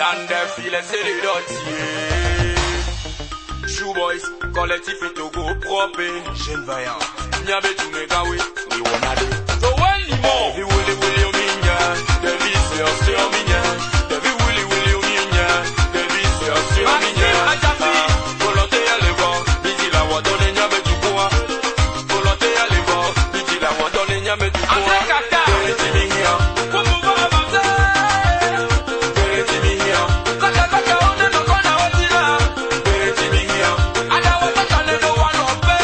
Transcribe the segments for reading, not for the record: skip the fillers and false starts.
Yann défile, c'est les dotiers. Shoeboys, collectif et Togo propre. Jeune vaillant. Nyabe tu me gawe, ni wonade. So when ni mo, vi wuli wuli ominya. De visi osti ominya. De vi wuli wuli ominya. De visi osti ominya. Volonté à l'évo, bidi la wadone nyabe tu koa. Volonté à l'évo, bidi la wadone nyabe tu koa. André Kata, de timia. Kumu baba bamze. De timia. Kata kata one no kona otila. De timia. Ada wata kane no wano pe.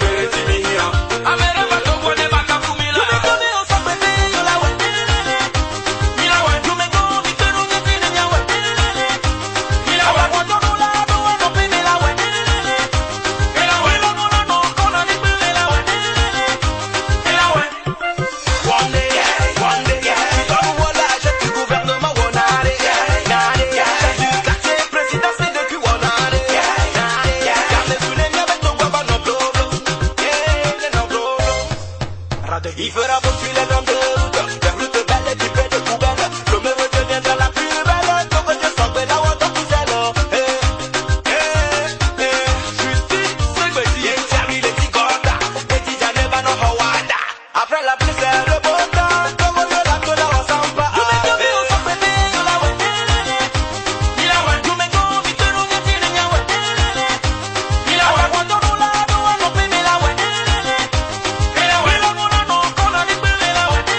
De timia. Amere bato kone baka kumila. Kone osapete yo la wende. Mila wende. Yume go mitero nyepine nya wende. Mila wende. Wato la do wano pe mila wende. Mila wende. Mila no kona ni pele la wende. Mila wende. One day, comme voilà, je suis gouvernement Wonare. Je suis quartier président, c'est de qui Wonare. Car les foulées n'avaient ton guapa non blolo. Les non blolo. Il fera beau sur les grandes routes, vers route belle et du peu de poubelle. Le me deviendra la plus belle, donc je sens que la water tout seul. Justice, c'est petit. Et Charlie les Tigota, et Tijane Bano Hawada. Après la pluie, c'est le beau temps, comme on la que la wasamba. You make me feel so pretty, you la wende. Mila wende. You make me feel so pretty, you wende. Mila wende. Wato la do wano pe mila wende. Mila wende. Mila no kona ni pele la wende.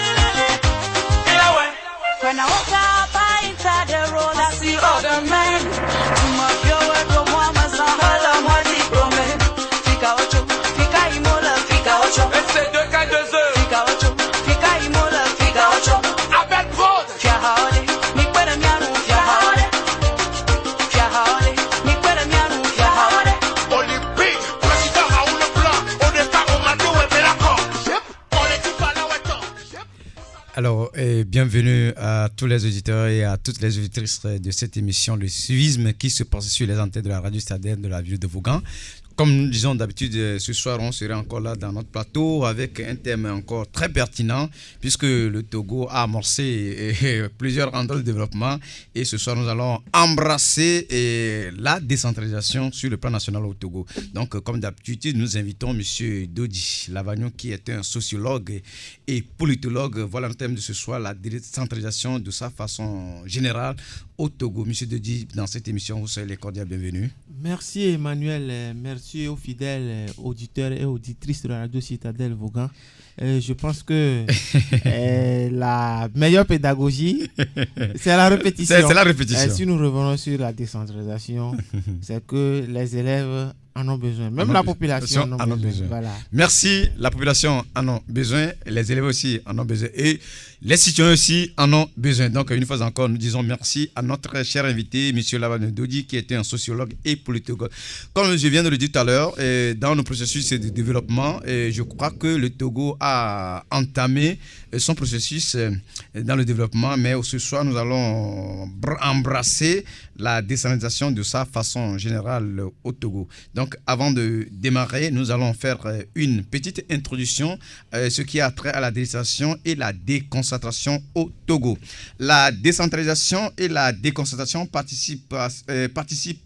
Mila wende. When I walk up inside the road, I see other men. Too much your word from Mama Sahala, Mwadi Brome. Fika ocho, fika imola, fika ocho. Et c'est 2 cas 2 heures. Fika ocho, fika imola, fika ocho. Avec votre. Fia haole, mi kwere mianu, fia haole. Fia haole, mi kwere mianu, fia haole. Olympique, président Raoul Blanc, on est pas au Matou et Belacor. On est tout à la Weton. Alors, bienvenue à tous les auditeurs et à toutes les auditrices de cette émission, le civisme qui se passe sur les antennes de la radio Stadelle de la ville de Vaughan. Comme nous disons d'habitude, ce soir, on serait encore là dans notre plateau avec un thème encore très pertinent puisque le Togo a amorcé plusieurs endroits de développement et ce soir, nous allons embrasser la décentralisation sur le plan national au Togo. Donc, comme d'habitude, nous invitons M. Dodi Lavagnon qui est un sociologue et politologue. Voilà le thème de ce soir, la décentralisation de sa façon générale au Togo. M. Dodi, dans cette émission, vous soyez les cordiales bienvenus. Merci Emmanuel, merci aux fidèles auditeurs et auditrices de la radio Citadelle Vaughan. Je pense que la meilleure pédagogie, c'est la répétition. C'est la répétition. Si nous revenons sur la décentralisation, c'est que les élèves en ont besoin. Même la population en a besoin. Voilà. Merci, la population en a besoin, les élèves aussi en ont besoin et les citoyens aussi en ont besoin. Donc, une fois encore, nous disons merci à notre cher invité, M. Lavagnon Dodi, qui était un sociologue et politologue. Comme je viens de le dire tout à l'heure, dans nos processus de développement, je crois que le Togo a entamé son processus dans le développement, mais ce soir, nous allons embrasser la décentralisation de sa façon générale au Togo. Donc, avant de démarrer, nous allons faire une petite introduction, ce qui a trait à la décentralisation et la déconcentration au Togo. La décentralisation et la déconcentration participent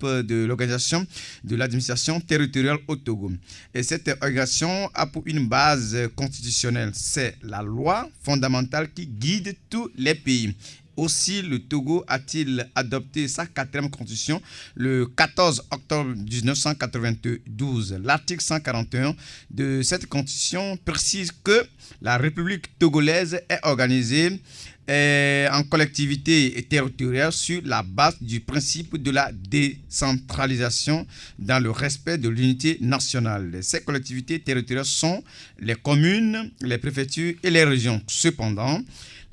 de l'organisation de l'administration territoriale au Togo. Et cette organisation a pour une base constitutionnelle, c'est la loi fondamentale qui guide tous les pays. Aussi, le Togo a-t-il adopté sa 4e constitution le 14 octobre 1992. L'article 141 de cette constitution précise que la République togolaise est organisée en collectivité territoriale sur la base du principe de la décentralisation dans le respect de l'unité nationale. Ces collectivités territoriales sont les communes, les préfectures et les régions. Cependant,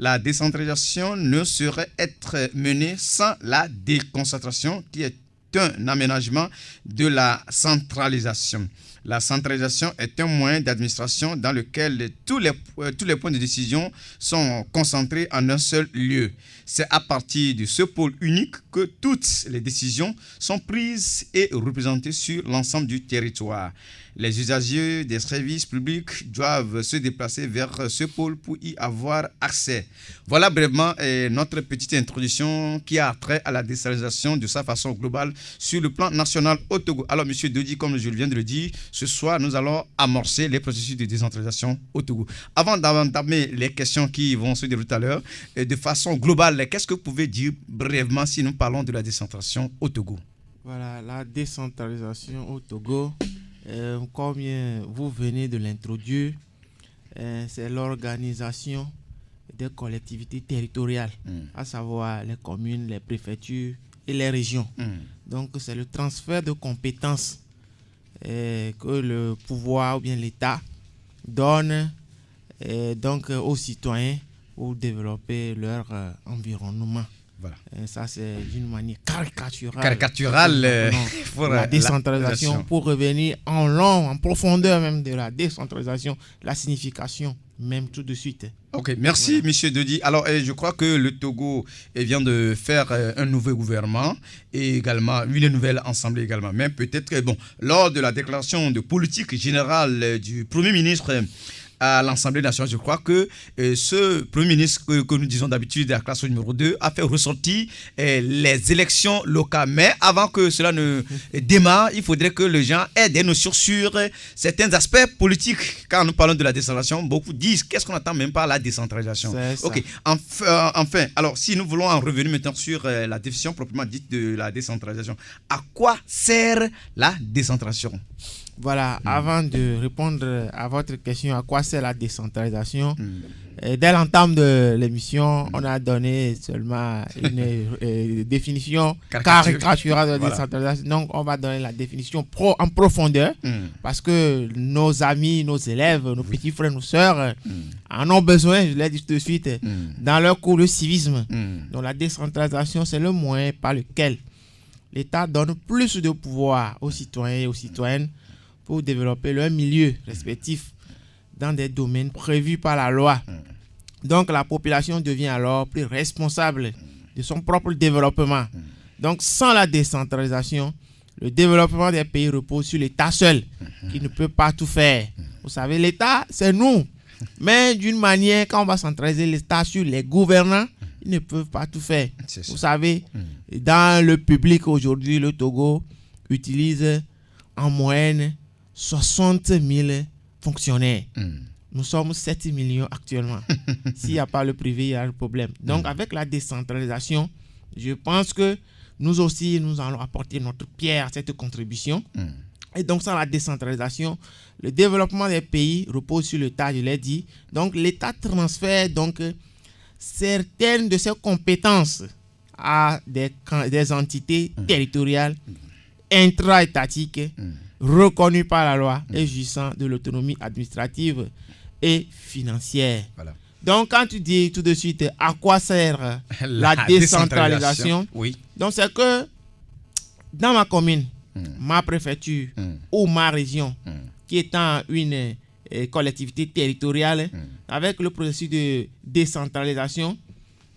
la décentralisation ne saurait être menée sans la déconcentration qui est un aménagement de la centralisation. La centralisation est un moyen d'administration dans lequel tous les points de décision sont concentrés en un seul lieu. C'est à partir de ce pôle unique que toutes les décisions sont prises et représentées sur l'ensemble du territoire. Les usagers des services publics doivent se déplacer vers ce pôle pour y avoir accès. Voilà brièvement notre petite introduction qui a trait à la décentralisation de sa façon globale sur le plan national au Togo. Alors, M. Dodi, comme je viens de le dire, ce soir, nous allons amorcer les processus de décentralisation au Togo. Avant d'entamer les questions qui vont se dérouler tout à l'heure, de façon globale, qu'est-ce que vous pouvez dire brièvement si nous parlons de la décentralisation au Togo? Voilà, la décentralisation au Togo, comme vous venez de l'introduire, c'est l'organisation des collectivités territoriales, à savoir les communes, les préfectures et les régions. Donc, c'est le transfert de compétences que le pouvoir ou bien l'État donne donc, aux citoyens pour développer leur environnement. Voilà. Ça, c'est d'une manière caricaturale. Pour la décentralisation, pour revenir en profondeur même de la décentralisation, la signification même tout de suite. Ok, merci Monsieur Dodi. Alors, je crois que le Togo vient de faire un nouveau gouvernement et également une nouvelle assemblée également. Mais peut-être que, lors de la déclaration de politique générale du Premier ministre à l'Assemblée nationale, je crois que ce Premier ministre que nous disons d'habitude de la classe numéro 2 a fait ressortir les élections locales. Mais avant que cela ne démarre, il faudrait que les gens aient des notions sur certains aspects politiques. Quand nous parlons de la décentralisation, beaucoup disent qu'est-ce qu'on attend même par la décentralisation. Ok. Enfin, alors si nous voulons en revenir maintenant sur la définition proprement dite de la décentralisation, à quoi sert la décentralisation? Voilà, avant de répondre à votre question, à quoi sert la décentralisation, dès l'entame de l'émission, on a donné seulement une définition caricaturale de la décentralisation. Donc, on va donner la définition en profondeur parce que nos amis, nos élèves, nos petits frères, nos sœurs en ont besoin, je l'ai dit tout de suite, dans leur cours de civisme. Donc, la décentralisation, c'est le moyen par lequel l'État donne plus de pouvoir aux citoyens et aux citoyennes pour développer leur milieu respectif dans des domaines prévus par la loi. Donc, la population devient alors plus responsable de son propre développement. Donc, sans la décentralisation, le développement des pays repose sur l'État seul, qui ne peut pas tout faire. Vous savez, l'État, c'est nous. Mais d'une manière, quand on va centraliser l'État sur les gouvernants, ils ne peuvent pas tout faire. Vous savez, dans le public aujourd'hui, le Togo utilise en moyenne 60 000 fonctionnaires. Nous sommes 7 millions actuellement. S'il n'y a pas le privé, il y a le problème. Donc, avec la décentralisation, je pense que nous aussi, nous allons apporter notre pierre à cette contribution. Et donc, sans la décentralisation, le développement des pays repose sur l'État, je l'ai dit. Donc, l'État transfère donc certaines de ses compétences à des entités territoriales intra-étatiques reconnues par la loi et jouissant de l'autonomie administrative et financière. Voilà. Donc, quand tu dis tout de suite à quoi sert la décentralisation, donc c'est que dans ma commune, ma préfecture ou ma région, qui étant une collectivité territoriale, avec le processus de décentralisation,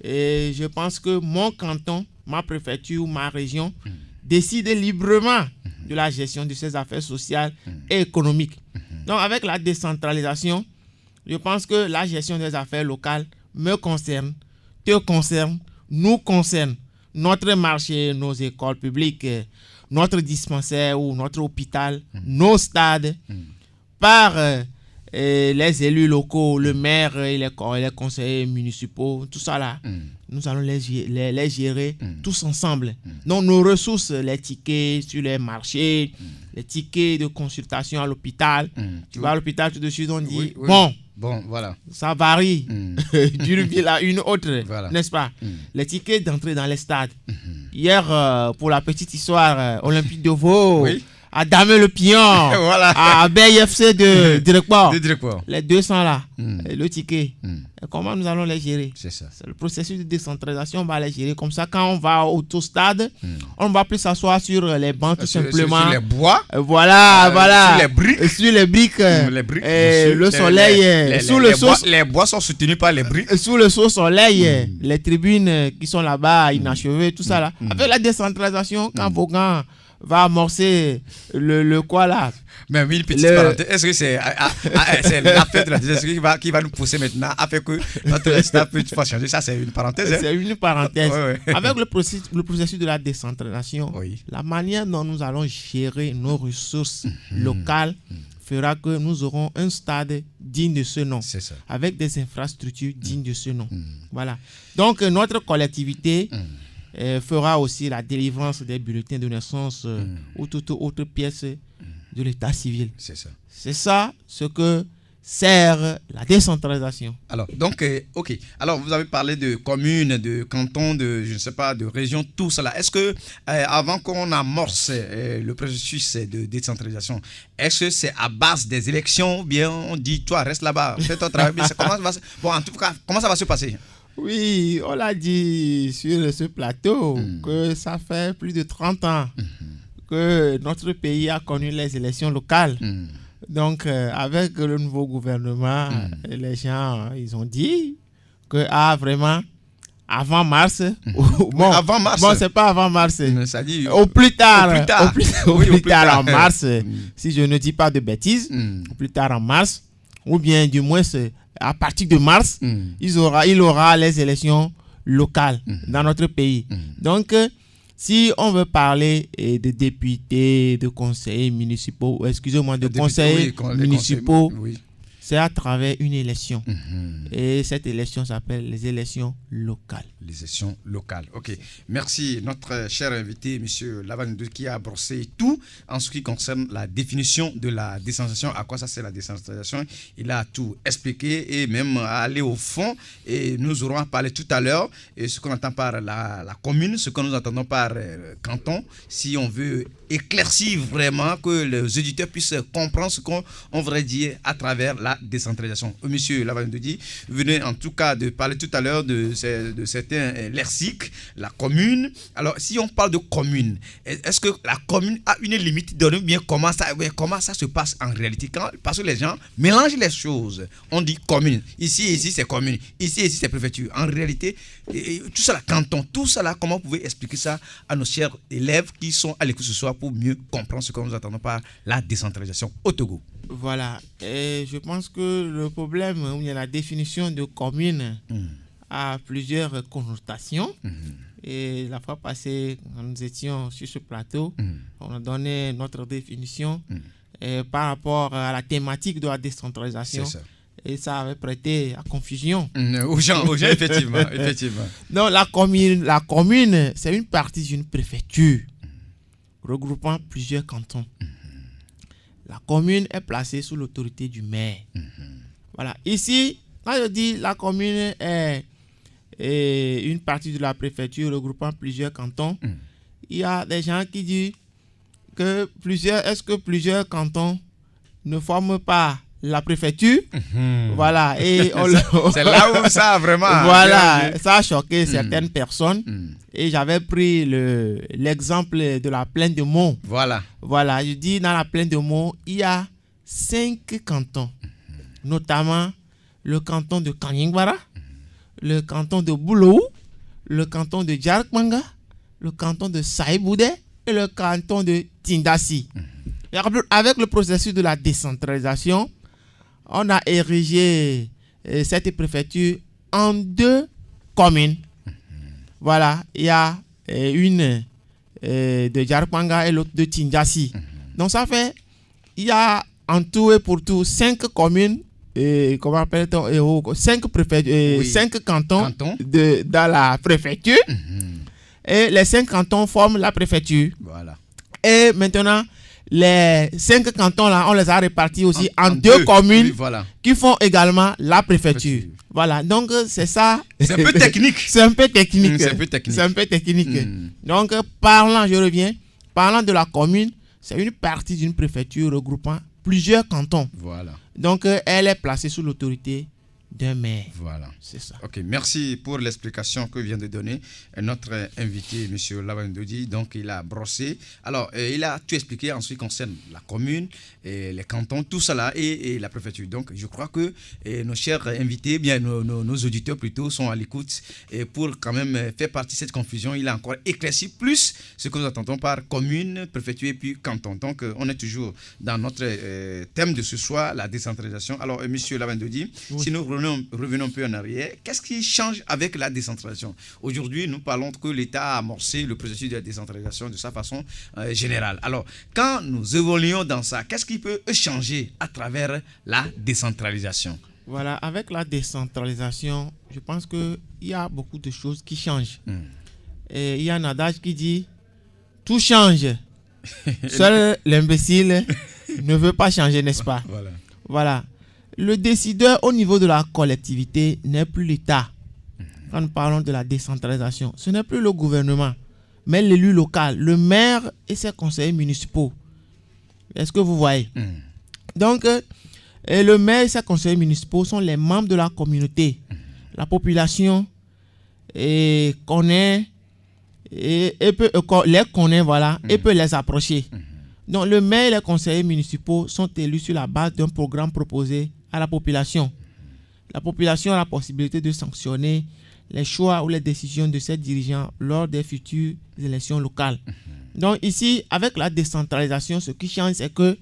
je pense que mon canton, ma préfecture ou ma région décide librement de la gestion de ses affaires sociales et économiques. Donc, avec la décentralisation, je pense que la gestion des affaires locales me concerne, te concerne, nous concerne. Notre marché, nos écoles publiques, notre dispensaire ou notre hôpital, nos stades, par les élus locaux, le maire et les conseillers municipaux, tout ça là, nous allons les gérer tous ensemble. Donc nos ressources, les tickets sur les marchés, les tickets de consultation à l'hôpital, tu vas à l'hôpital tout de suite on dit bon, voilà. Ça varie d'une ville à une autre, n'est-ce pas? Les tickets d'entrée dans les stades. Hier, pour la petite histoire, Olympique de Vaud à Damé-le-Pion, Voilà. à BFC de Direcport. De Direcport. Les 200 là, le ticket. Et comment nous allons les gérer? C'est ça. C'est le processus de décentralisation, on va les gérer comme ça. Quand on va au stade, on ne va plus s'asseoir sur les bancs tout simplement. Sur les bois. Voilà. Sur les briques. Sur les briques. Les briques. Le soleil. Sous le les bois sont soutenus par les briques. Sous le soleil, les tribunes qui sont là-bas, inachevées, tout ça là. Avec la décentralisation, quand Vaughan va amorcer le quoi là? Mais une petite parenthèse, est-ce que c'est la fête de la décentralisation qui va nous pousser maintenant afin que notre staff puisse changer? Ça, c'est une parenthèse. Hein? C'est une parenthèse. Ouais. Avec le processus de la décentralisation, la manière dont nous allons gérer nos ressources locales fera que nous aurons un stade digne de ce nom, avec des infrastructures dignes de ce nom. Voilà. Donc, notre collectivité fera aussi la délivrance des bulletins de naissance ou toute autre pièce de l'état civil. C'est ça. C'est ça ce que sert la décentralisation. Alors, donc, ok. Alors, vous avez parlé de communes, de cantons, de, je ne sais pas, de régions, tout cela. Est-ce que, avant qu'on amorce le processus de décentralisation, est-ce que c'est à base des élections ou bien on dit, toi, reste là-bas, fais ton travail. En tout cas, comment ça va se passer? Oui, on l'a dit sur ce plateau que ça fait plus de 30 ans que notre pays a connu les élections locales. Donc, avec le nouveau gouvernement, les gens, ils ont dit que vraiment, avant mars, avant mars. Bon, c'est pas avant mars, ça dit, au plus tard en mars, si je ne dis pas de bêtises, au plus tard en mars, ou bien du moins à partir de mars, il aura les élections locales dans notre pays. Donc, si on veut parler de députés, de conseillers municipaux, de conseillers municipaux, c'est à travers une élection. Et cette élection s'appelle les élections locales. Les élections locales, ok. Merci, notre cher invité, M. Lavan, qui a brossé tout en ce qui concerne la définition de la décentralisation. À quoi ça sert la décentralisation? Il a tout expliqué et même allé au fond. Et nous aurons parlé tout à l'heure de ce qu'on entend par la commune, ce que nous entendons par canton. Si on veut éclaircir vraiment, que les auditeurs puissent comprendre ce qu'on voudrait dire à travers la décentralisation. Monsieur Lavandoudi, vous venez en tout cas de parler tout à l'heure de certains lexiques, la commune. Alors, si on parle de commune, est-ce que la commune a une limite donnée ou bien comment ça se passe en réalité? Parce que les gens mélangent les choses. On dit commune. Ici c'est commune. Ici c'est préfecture. En réalité, tout ça, canton, tout ça là, comment vous pouvez expliquer ça à nos chers élèves qui sont à l'écoute ce soir pour mieux comprendre ce que nous attendons par la décentralisation au Togo? Voilà. Et je pense que le problème, ou bien la définition de commune a plusieurs connotations. Et la fois passée, quand nous étions sur ce plateau, on a donné notre définition par rapport à la thématique de la décentralisation. C'est ça. Et ça avait prêté à confusion. Aux gens, effectivement. Donc la commune, c'est une partie d'une préfecture regroupant plusieurs cantons. La commune est placée sous l'autorité du maire. Voilà. Ici, quand je dis la commune est une partie de la préfecture regroupant plusieurs cantons, il y a des gens qui disent que est-ce que plusieurs cantons ne forment pas la préfecture? Voilà. Et c'est là où ça a vraiment... Voilà. Ça a choqué certaines personnes. Et j'avais pris l'exemple de la plaine de Mont. Voilà. Voilà. Je dis, dans la plaine de Mont, il y a 5 cantons. Notamment le canton de Kanyingbara, le canton de Boulou, le canton de Djarkmanga, le canton de Saïboudé et le canton de Tindassi. Et avec le processus de la décentralisation, on a érigé cette préfecture en 2 communes. Voilà, il y a une de Djarkmanga et l'autre de Tindassi. Donc ça fait, il y a en tout et pour tout 5 communes, comment appelle-t-on, 5 cantons dans la préfecture. Et les 5 cantons forment la préfecture. Voilà. Et maintenant, les 5 cantons là, on les a répartis aussi en 2 communes qui font également la préfecture. Voilà, donc c'est ça. C'est un peu technique. C'est un peu technique. C'est un peu technique. Donc parlant de la commune, c'est une partie d'une préfecture regroupant plusieurs cantons. Voilà. Donc, elle est placée sous l'autorité d'un maire. Voilà. C'est ça. Ok, merci pour l'explication que vient de donner notre invité, M. Laban Ndodji. Donc, il a brossé. Alors, il a tout expliqué en ce qui concerne la commune, et les cantons, tout cela et la préfecture. Donc, je crois que nos chers invités, bien nos auditeurs plutôt, sont à l'écoute. Et pour quand même faire partie de cette confusion, il a encore éclairci plus ce que nous entendons par commune, préfecture et puis canton. Donc, on est toujours dans notre thème de ce soir, la décentralisation. Alors, M. Laban Ndodji, si nous revenons un peu en arrière, qu'est-ce qui change avec la décentralisation? Aujourd'hui, nous parlons que l'État a amorcé le processus de la décentralisation de sa façon générale. Alors, quand nous évoluons dans ça, qu'est-ce qui peut changer à travers la décentralisation? Voilà, avec la décentralisation, je pense qu'il y a beaucoup de choses qui changent. Et il y a un adage qui dit « Tout change, seul l'imbécile ne veut pas changer, n'est-ce pas ?» Voilà. Le décideur au niveau de la collectivité n'est plus l'État. Quand nous parlons de la décentralisation, ce n'est plus le gouvernement, mais l'élu local, le maire et ses conseillers municipaux. Est-ce que vous voyez? Donc, le maire et ses conseillers municipaux sont les membres de la communauté. La population connaît et peut les connaît, voilà, et peut les approcher. Donc, le maire et les conseillers municipaux sont élus sur la base d'un programme proposé à la population. La population a la possibilité de sanctionner les choix ou les décisions de ses dirigeants lors des futures élections locales. Donc ici, avec la décentralisation, ce qui change, c'est que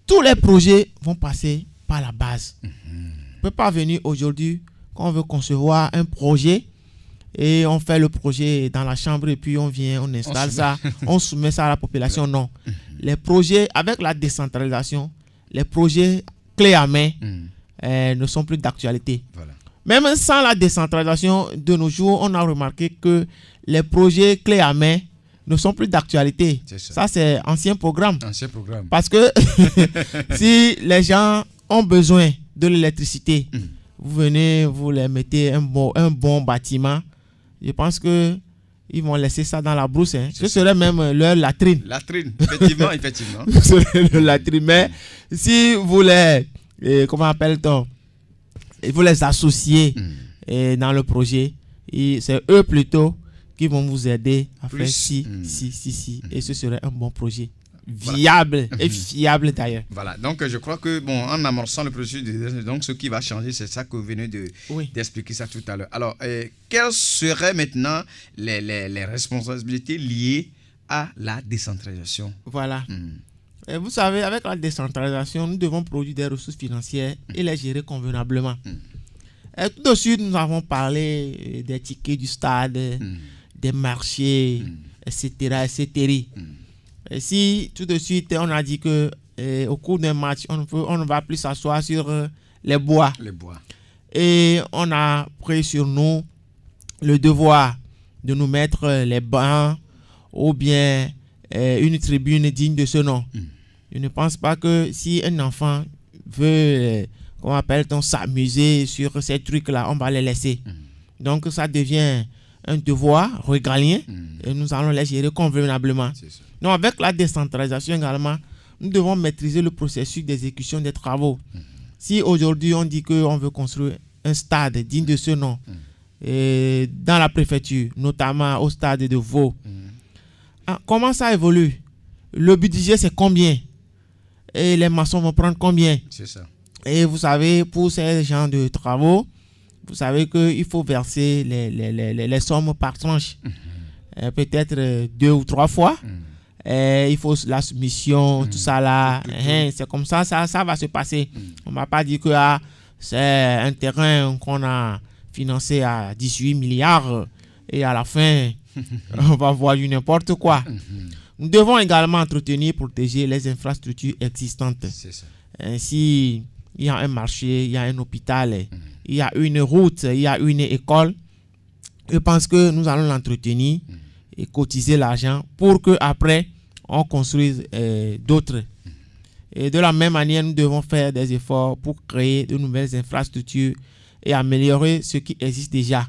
tous les projets vont passer par la base. On ne peut pas venir aujourd'hui, quand on veut concevoir un projet, et on fait le projet dans la chambre et puis on vient, on installe ça, on soumet ça à la population. Non. Les projets, avec la décentralisation, les projets clés à main ne sont plus d'actualité. Voilà. Même sans la décentralisation de nos jours, on a remarqué que les projets clés à main ne sont plus d'actualité. Ça, c'est ancien programme. Parce que si les gens ont besoin de l'électricité, vous venez, vous les mettez un bon bâtiment, je pense que ils vont laisser ça dans la brousse. Ce serait même leur latrine. Latrine, effectivement, effectivement. Ce serait leur latrine. Mais si vous les, comment appelle-t-on, vous les associez dans le projet, c'est eux plutôt qui vont vous aider à faire si. Et ce serait un bon projet. Viable et fiable d'ailleurs. Voilà, donc je crois que en amorçant le processus, donc ce qui va changer, c'est ça que vous venez d'expliquer ça tout à l'heure. Alors, quelles seraient maintenant les responsabilités liées à la décentralisation? Voilà. Et vous savez, avec la décentralisation, nous devons produire des ressources financières et les gérer convenablement. Et tout de suite, nous avons parlé des tickets du stade, des marchés, etc. Et si tout de suite on a dit que au cours d'un match on ne va plus s'asseoir sur les bois. Et on a pris sur nous le devoir de nous mettre les bancs ou bien une tribune digne de ce nom. Je ne pense pas que si un enfant veut s'amuser sur ces trucs là, on va les laisser. Donc ça devient un devoir régalien et nous allons les gérer convenablement. Donc avec la décentralisation également, nous devons maîtriser le processus d'exécution des travaux. Si aujourd'hui on dit qu'on veut construire un stade digne de ce nom et dans la préfecture, notamment au stade de Vaud, comment ça évolue? Le budget c'est combien? Et les maçons vont prendre combien? C'est ça. Et vous savez, pour ces genres de travaux, vous savez qu'il faut verser les sommes par tranche. Peut-être 2 ou 3 fois. Il faut la soumission, tout ça là. C'est comme ça, ça va se passer. On ne va pas dire que c'est un terrain qu'on a financé à 18 milliards et à la fin, on va voir du n'importe quoi. Nous devons également entretenir et protéger les infrastructures existantes. Si il y a un marché, il y a un hôpital, il y a une route, il y a une école, je pense que nous allons l'entretenir et cotiser l'argent pour qu'après, on construise d'autres. Et de la même manière, nous devons faire des efforts pour créer de nouvelles infrastructures et améliorer ce qui existe déjà.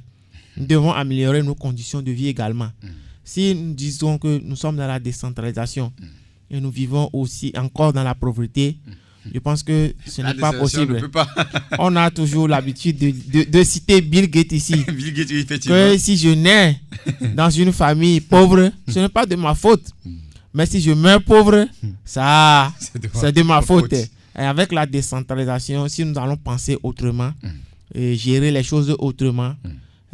Nous devons améliorer nos conditions de vie également. Si nous disons que nous sommes dans la décentralisation, et nous vivons aussi encore dans la pauvreté, je pense que ce n'est pas possible. On a toujours l'habitude de citer Bill Gates ici. Bill Gates, effectivement. Que si je nais dans une famille pauvre, ce n'est pas de ma faute. Mais si je meurs pauvre, ça, c'est de ma faute. Et avec la décentralisation, si nous allons penser autrement et gérer les choses autrement,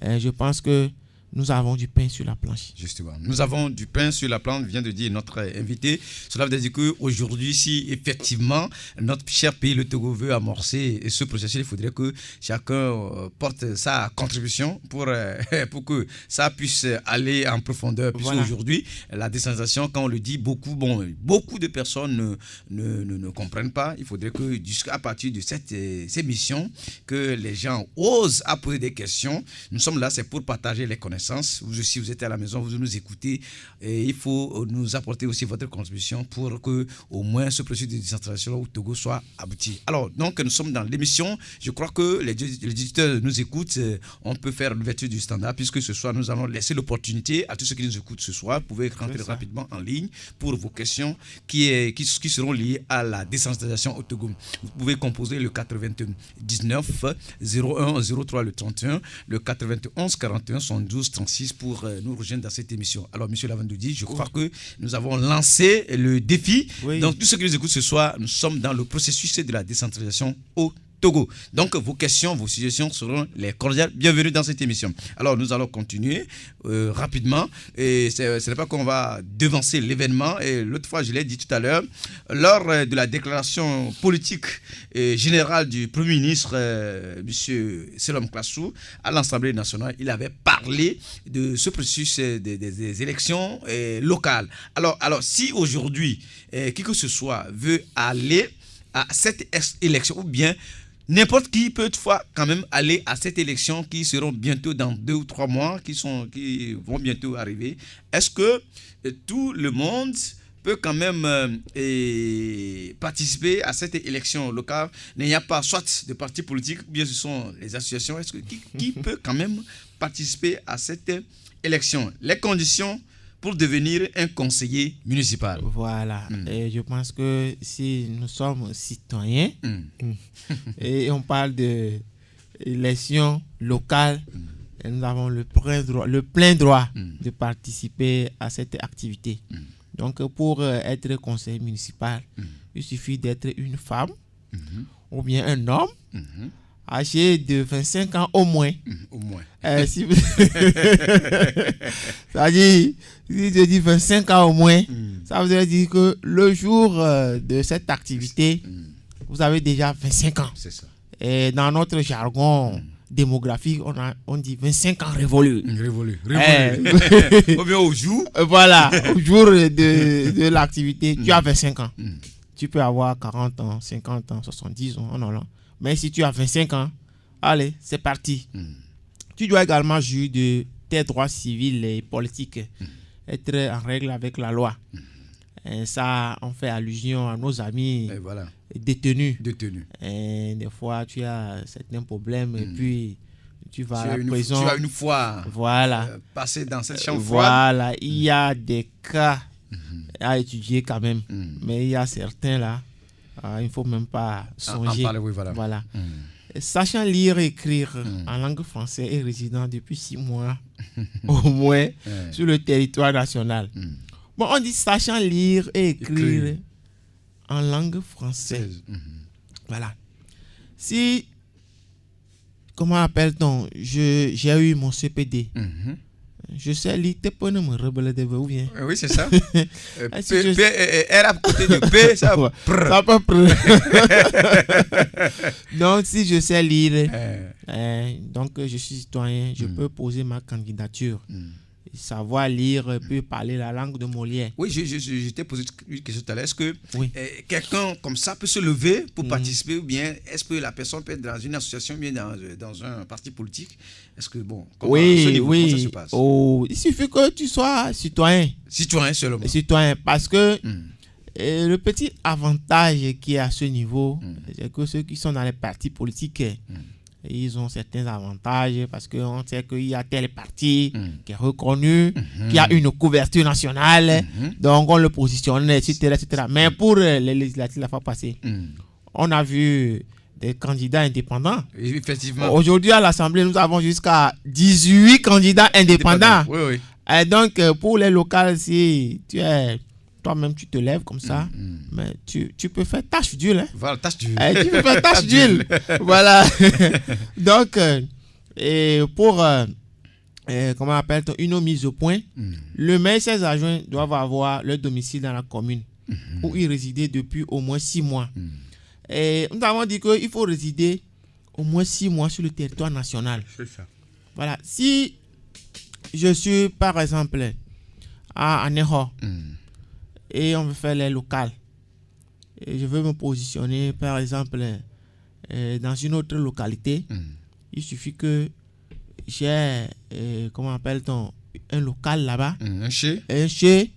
je pense que nous avons du pain sur la planche. Justement, nous avons du pain sur la planche, vient de dire notre invité. Cela veut dire qu'aujourd'hui, si effectivement notre cher pays, le Togo, veut amorcer ce processus, il faudrait que chacun porte sa contribution pour que ça puisse aller en profondeur. Puisque aujourd'hui, la décentralisation, quand on le dit, beaucoup de personnes ne comprennent pas. Il faudrait que jusqu'à partir de ces missions, que les gens osent à poser des questions. Nous sommes là, c'est pour partager les connaissances. Vous aussi, vous êtes à la maison, vous nous écoutez et il faut nous apporter aussi votre contribution pour que au moins ce processus de décentralisation au Togo soit abouti. Alors, donc, nous sommes dans l'émission. Je crois que les éditeurs nous écoutent. On peut faire l'ouverture du standard puisque ce soir, nous allons laisser l'opportunité à tous ceux qui nous écoutent ce soir. Vous pouvez rentrer rapidement en ligne pour vos questions qui seront liées à la décentralisation au Togo. Vous pouvez composer le 99 01 03 le 31, le 91 41 72 36 pour nous rejoindre dans cette émission. Alors, M. Lavandoudi, je crois que nous avons lancé le défi. Oui. Donc, tous ceux qui nous écoutent ce soir, nous sommes dans le processus de la décentralisation au Togo. Donc, vos questions, vos suggestions seront les cordiales. Bienvenue dans cette émission. Alors, nous allons continuer rapidement. Et ce n'est pas qu'on va devancer l'événement. Et l'autre fois, je l'ai dit tout à l'heure, lors de la déclaration politique générale du Premier ministre, M. Selom Klassou, à l'Assemblée nationale, il avait parlé de ce processus des élections locales. Alors, si aujourd'hui, qui que ce soit veut aller à cette élection, ou bien n'importe qui peut toutefois quand même aller à cette élection qui seront bientôt dans 2 ou 3 mois, qui vont bientôt arriver. Est-ce que tout le monde peut quand même participer à cette élection locale? Il n'y a pas soit de partis politiques, ou bien ce sont les associations. Est-ce que qui peut quand même participer à cette élection? Les conditions pour devenir un conseiller municipal. Voilà. Et je pense que si nous sommes citoyens et on parle d'élections locales, et nous avons le plein droit de participer à cette activité. Donc, pour être conseiller municipal, il suffit d'être une femme ou bien un homme âgé de 25 ans au moins. Au moins. C'est-à-dire, si je dis 25 ans au moins, ça veut dire que le jour de cette activité, vous avez déjà 25 ans. C'est ça. Et dans notre jargon démographique, on dit 25 ans révolus. Révolu. Ou bien au jour. Voilà, au jour de l'activité, tu as 25 ans. Tu peux avoir 40 ans, 50 ans, 70 ans, non. Mais si tu as 25 ans, allez, c'est parti. Tu dois également jouir de tes droits civils et politiques, être en règle avec la loi. Et ça, on fait allusion à nos amis détenus. Et des fois, tu as certains problèmes et puis tu vas à la prison. Tu as une fois passé dans cette chambre froide. Voilà, il y a des cas à étudier quand même. Mais il y a certains là. Il ne faut même pas songer. Voilà. Sachant lire et écrire en langue française et résidant depuis 6 mois au moins sur le territoire national. Bon, on dit sachant lire et écrire en langue française. Voilà. Si, comment appelle-t-on, j'ai eu mon CPD. Je sais lire, t'es pas me rebelle de ou bien. Oui, c'est ça. R à côté de P, ça va. Ça peut Donc, si je sais lire, donc je suis citoyen, je peux poser ma candidature. Savoir lire, peut parler la langue de Molière. Oui, je t'ai posé une question tout à l'heure. Est-ce que quelqu'un comme ça peut se lever pour participer ou bien est-ce que la personne peut être dans une association ou bien dans un parti politique? Est-ce que, comment ça se passe? Il suffit que tu sois citoyen. Citoyen seulement. Citoyen, parce que le petit avantage qui est à ce niveau, c'est que ceux qui sont dans les partis politiques, Ils ont certains avantages parce qu'on sait qu'il y a tel parti qui est reconnu, qui a une couverture nationale, donc on le positionne, etc. etc. Mais pour les législatives la fois passée, on a vu des candidats indépendants. Effectivement. Aujourd'hui, à l'Assemblée, nous avons jusqu'à 18 candidats indépendants. Oui, oui. Et donc, pour les locales, si tu es... Toi-même, tu te lèves comme ça, mais tu peux faire tâche d'huile. Hein. Voilà, tâche d'huile. Tu peux faire tâche d'huile. Voilà. Donc, et pour, comment on appelle, une mise au point, le maire et ses adjoints doivent avoir leur domicile dans la commune où ils résidaient depuis au moins 6 mois. Et nous avons dit qu'il faut résider au moins 6 mois sur le territoire national. C'est ça. Voilà. Si je suis, par exemple, à Aneho, et on veut faire les locales, et je veux me positionner par exemple dans une autre localité, il suffit que j'ai comment appelle-t-on un local là-bas, Un chez,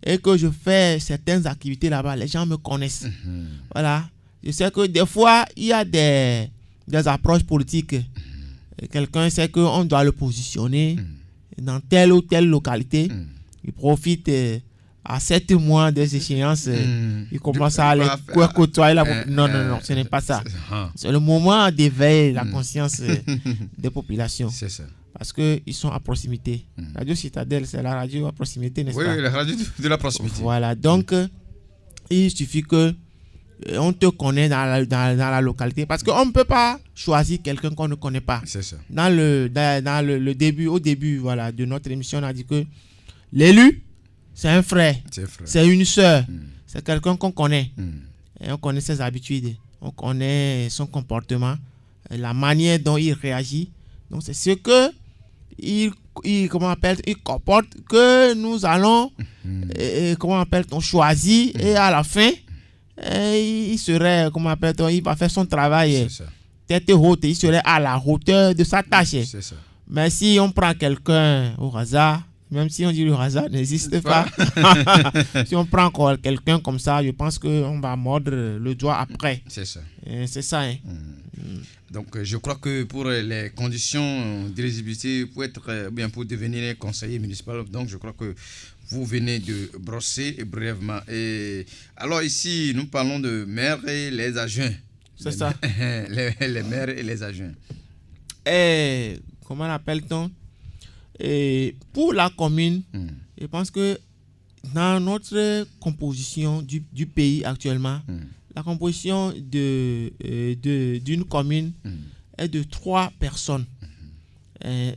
et que je fais certaines activités là-bas, les gens me connaissent. Voilà, je sais que des fois il y a des approches politiques. Quelqu'un sait qu'on doit le positionner dans telle ou telle localité, il profite à 7 mois des échéances, il commence à aller côtoyer la... Non, ce n'est pas ça. C'est le moment d'éveiller la conscience des populations. C'est ça. Parce qu'ils sont à proximité. Radio Citadelle, c'est la radio à proximité, n'est-ce pas? Oui, la radio de la proximité. Voilà, donc il suffit que on te connaît dans la localité. Parce qu'on ne peut pas choisir quelqu'un qu'on ne connaît pas. C'est ça. Dans le début, au début voilà, de notre émission, on a dit que l'élu, c'est un frère, c'est une soeur, c'est quelqu'un qu'on connaît. Et on connaît ses habitudes, on connaît son comportement, la manière dont il réagit. Donc c'est ce que il comporte que nous allons choisir, et à la fin il serait il va faire son travail tête haute, il serait à la hauteur de sa tâche. Mais si on prend quelqu'un au hasard, même si on dit le hasard n'existe pas, si on prend quelqu'un comme ça, je pense qu'on va mordre le doigt après. C'est ça. C'est ça. Hein. Donc, je crois que pour les conditions d'éligibilité pour devenir conseiller municipal, donc je crois que vous venez de brosser brièvement. Et alors ici, nous parlons de maires et les adjoints. C'est ça. Les maires et les adjoints. Et comment l'appelle-t-on? Et pour la commune, je pense que dans notre composition du pays actuellement, la composition d'une commune est de 3 personnes.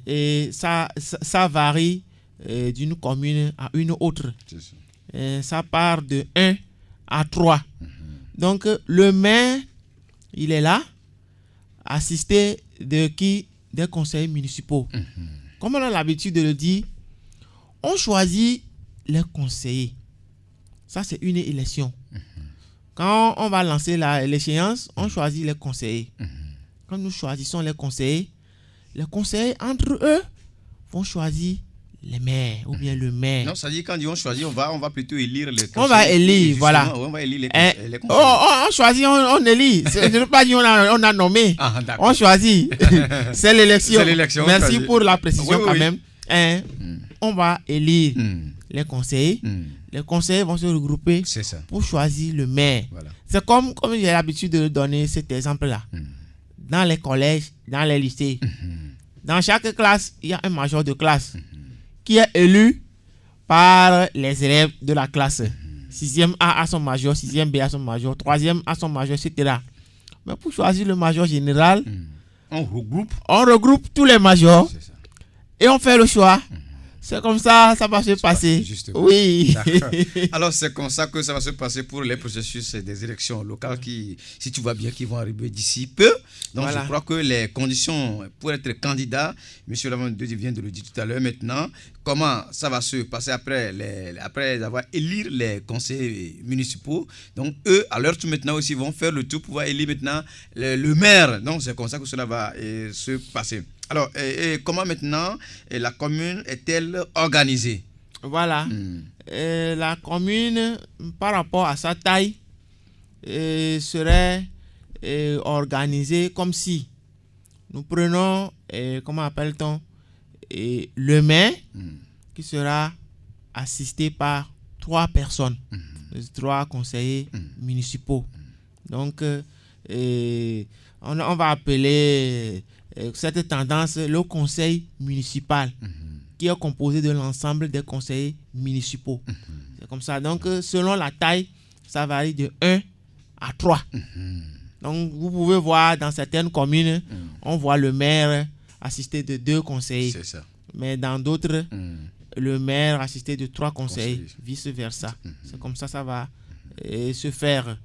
Et ça varie d'une commune à une autre. Ça part de 1 à 3. Donc le maire, il est là, assisté de qui? Des conseillers municipaux. Comme on a l'habitude de le dire, on choisit les conseillers. Ça, c'est une élection. Quand on va lancer l'échéance, on choisit les conseillers. Quand nous choisissons les conseillers entre eux vont choisir les maires ou bien le maire. Non, ça dit quand on choisit, on va plutôt élire les conseillers. On va élire, voilà. On va élire les conseillers. On choisit, on élit. Je ne veux pas dire on a nommé. On choisit. C'est l'élection. Merci pour la précision quand même. On va élire les conseillers. Les conseillers vont se regrouper pour choisir le maire. Voilà. C'est comme j'ai l'habitude de donner cet exemple-là. Dans les collèges, dans les lycées, dans chaque classe, il y a un major de classe qui est élu par les élèves de la classe. 6e A à son major, 6e B à son major, 3e à son major, etc. Mais pour choisir le major général, on regroupe tous les majors et on fait le choix. C'est comme ça, ça va se passer. Justement. Oui. Alors, c'est comme ça que ça va se passer pour les processus des élections locales qui, si tu vois bien, qui vont arriver d'ici peu. Donc, voilà. Je crois que les conditions pour être candidat, M. Lavande vient de le dire tout à l'heure maintenant, comment ça va se passer après avoir élu les conseillers municipaux. Donc, eux, à leur tour maintenant aussi, vont faire le tout pour pouvoir élire maintenant le maire. Donc, c'est comme ça que cela va se passer. Alors, et comment maintenant la commune est-elle organisée? Voilà. La commune, par rapport à sa taille, serait organisée comme si nous prenons, comment appelle-t-on, le maire qui sera assisté par 3 personnes, 3 conseillers municipaux. Donc, on va appeler cette tendance le conseil municipal, qui est composé de l'ensemble des conseillers municipaux. C'est comme ça. Donc, selon la taille, ça varie de 1 à 3. Donc, vous pouvez voir dans certaines communes, on voit le maire assisté de 2 conseillers. C'est ça. Mais dans d'autres, le maire assisté de 3 conseillers, vice-versa. C'est comme ça va se faire.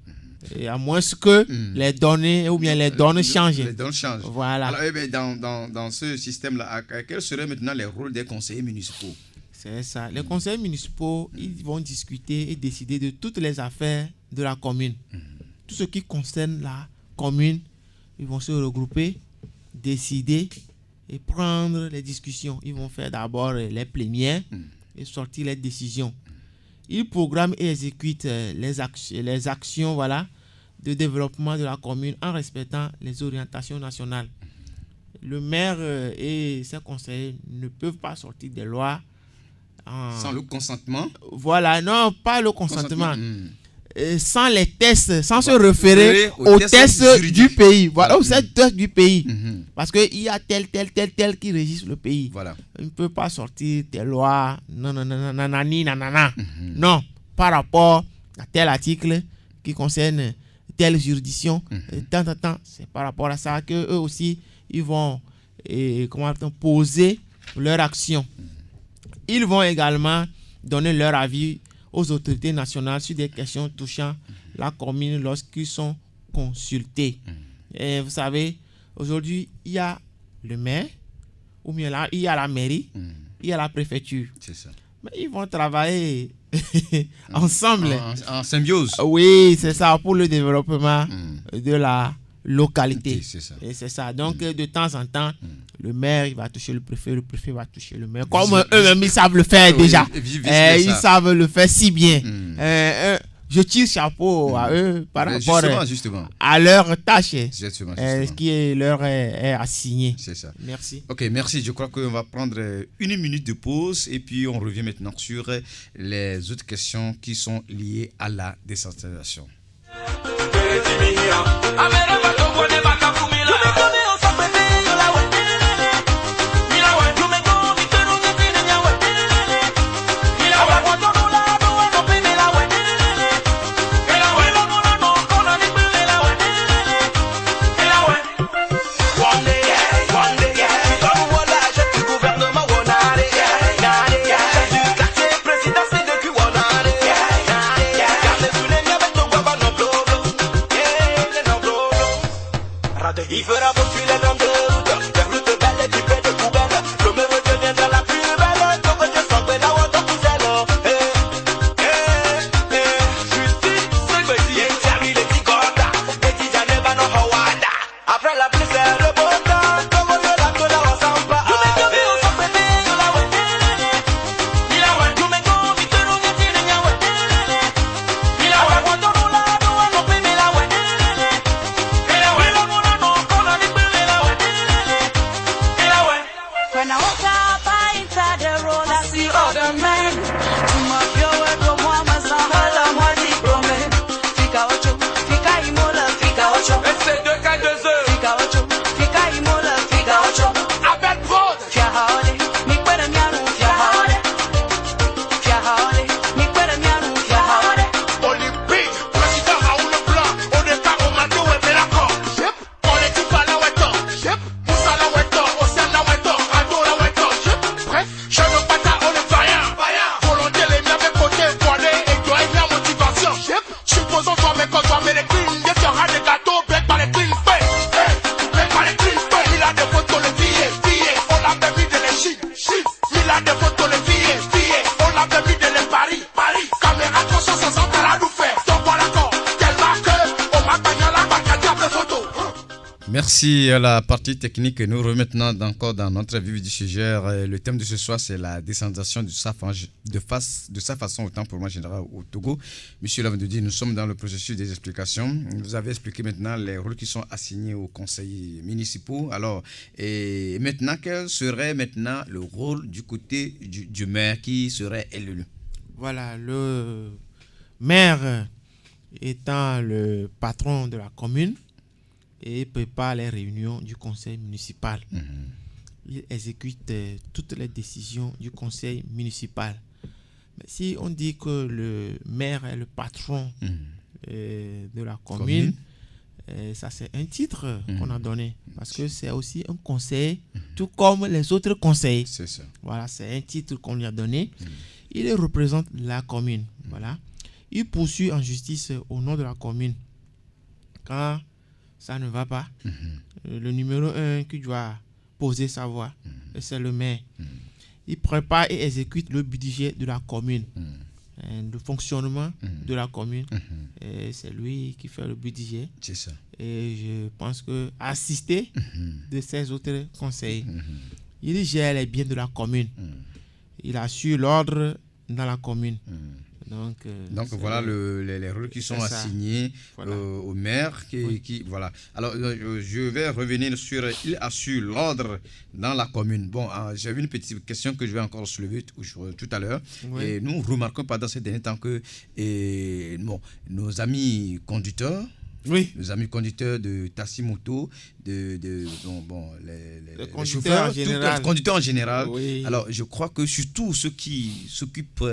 Et à moins que les données ou bien les données changent. Les données changent. Voilà. Alors, dans ce système-là, quels seraient maintenant les rôles des conseillers municipaux? C'est ça. Les conseillers municipaux, ils vont discuter et décider de toutes les affaires de la commune. Tout ce qui concerne la commune, ils vont se regrouper, décider et prendre les discussions. Ils vont faire d'abord les plénières et sortir les décisions. Ils programment et exécutent les actions voilà, de développement de la commune en respectant les orientations nationales. Le maire et ses conseillers ne peuvent pas sortir des lois sans le consentement. Voilà, non, pas le consentement. Sans les tests, sans se référer aux tests du pays. Voilà, aux tests du pays. Parce qu'il y a tel qui régisse le pays. Voilà. Il ne peut pas sortir des lois, nanana. Non, par rapport à tel article qui concerne telle juridiction, c'est par rapport à ça qu'eux aussi, ils vont poser leur action. Ils vont également donner leur avis aux autorités nationales sur des questions touchant la commune lorsqu'ils sont consultés. Et vous savez, aujourd'hui, il y a le maire, ou bien là, il y a la mairie, il y a la préfecture. C'est ça. Mais ils vont travailler ensemble. En symbiose. Oui, c'est ça, pour le développement de la localité. C'est ça. Et c'est ça. Donc, de temps en temps, le maire, il va toucher le préfet va toucher le maire. Comme eux-mêmes, ils savent le faire déjà. Ils savent le faire si bien. Je tire chapeau à eux par rapport à leur tâche, qui leur est assignée. C'est ça. Merci. Ok, merci. Je crois qu'on va prendre 1 minute de pause et puis on revient maintenant sur les autres questions qui sont liées à la décentralisation. Il fera beau sur les longues routes, vers route belle et du peu de poubelle. Romeo deviendra la plus belle, donc je sens que la honte vous est justice, c'est que si il s'arrive les petits corda, les petits années va no hawada. Après la pluie c'est le beau temps, comme on le l'a que la on s'en va. Tu me dis on s'en fait de la ouais, il a ouais, tu me dis vite nous n'y tire n'y a ouais, il a ouais, quand on l'a doit nous payer la ouais, il a ouais. When I walk up inside the road, I see other men. Tumapio wedo mwama sahala mwadi prome. Fika ocho, fika imola, fika ocho. C'est 2 cas 2 heures. Fika ocho, fika imola, fika ocho. Appel vote. Fia haole, mi kwere mianu, fia haole. Fia haole, mi kwere mianu, fia haole. Olympique, président Raoul Blanc, on est pas au matou et fait la con. On est tout pas la weto. Moussa la weto, Océane la weto, Rado la weto. Bref, je ne pas ta on est vaillant. Volonté les miens avec merci à la partie technique. Nous remettons encore dans notre vif du sujet. Le thème de ce soir, c'est la décentralisation de sa façon, autant pour moi général au Togo. Monsieur Lavandoudi, nous sommes dans le processus des explications. Vous avez expliqué maintenant les rôles qui sont assignés aux conseils municipaux. Alors, et maintenant, quel serait maintenant le rôle du côté du maire qui serait élu? Voilà, le maire étant le patron de la commune et prépare les réunions du conseil municipal. Il exécute toutes les décisions du conseil municipal. Mais si on dit que le maire est le patron de la commune, ça c'est un titre qu'on a donné, parce que c'est aussi un conseil, tout comme les autres conseils. C'est ça. Voilà, c'est un titre qu'on lui a donné. Il représente la commune. Voilà. Il poursuit en justice au nom de la commune. Quand ça ne va pas, le numéro 1 qui doit poser sa voix, c'est le maire. Il prépare et exécute le budget de la commune. Le fonctionnement de la commune, c'est lui qui fait le budget. C'est ça. Et je pense que assisté de ses autres conseils, il gère les biens de la commune. Il assure l'ordre dans la commune. Donc voilà les rôles qui sont assignés au maire. Voilà. Alors, je vais revenir sur il assure l'ordre dans la commune. Bon, j'avais une petite question que je vais encore soulever tout à l'heure. Oui. Et nous remarquons pendant ces derniers temps que nos amis conducteurs, nos amis conducteurs de taxi-moto, les chauffeurs, les conducteurs en général. Oui. Alors, je crois que surtout ceux qui s'occupent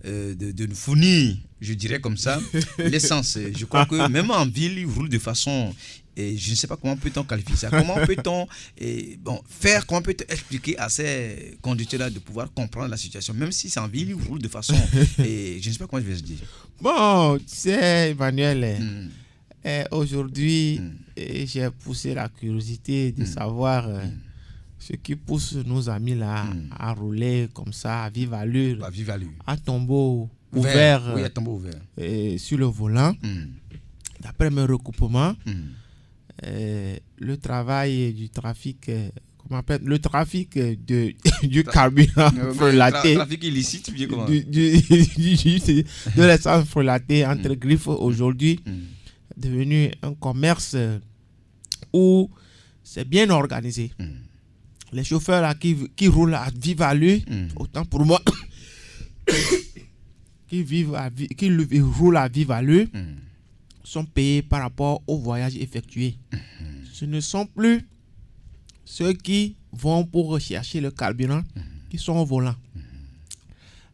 de nous fournir, je dirais comme ça, l'essence. Je crois que même en ville, ils roulent de façon... Et je ne sais pas comment peut-on qualifier ça. Comment peut-on comment peut-on expliquer à ces conducteurs-là de pouvoir comprendre la situation, même si c'est en ville, ils roulent de façon... et je ne sais pas comment je vais se dire. Bon, tu sais, Emmanuel... aujourd'hui, j'ai poussé la curiosité de savoir ce qui pousse nos amis là à rouler comme ça, à vive allure, à tombeau ouvert, oui, à tombeau ouvert. Sur le volant. D'après mes recoupements, le travail du trafic, le trafic du carburant frelaté, trafic illicite, bien comment de l'essence frelatée entre griffes aujourd'hui, devenu un commerce où c'est bien organisé. Les chauffeurs là qui roulent à vive allure, autant pour moi, qui roulent à vive allure, sont payés par rapport au voyage effectué. Ce ne sont plus ceux qui vont pour rechercher le carburant qui sont au volant.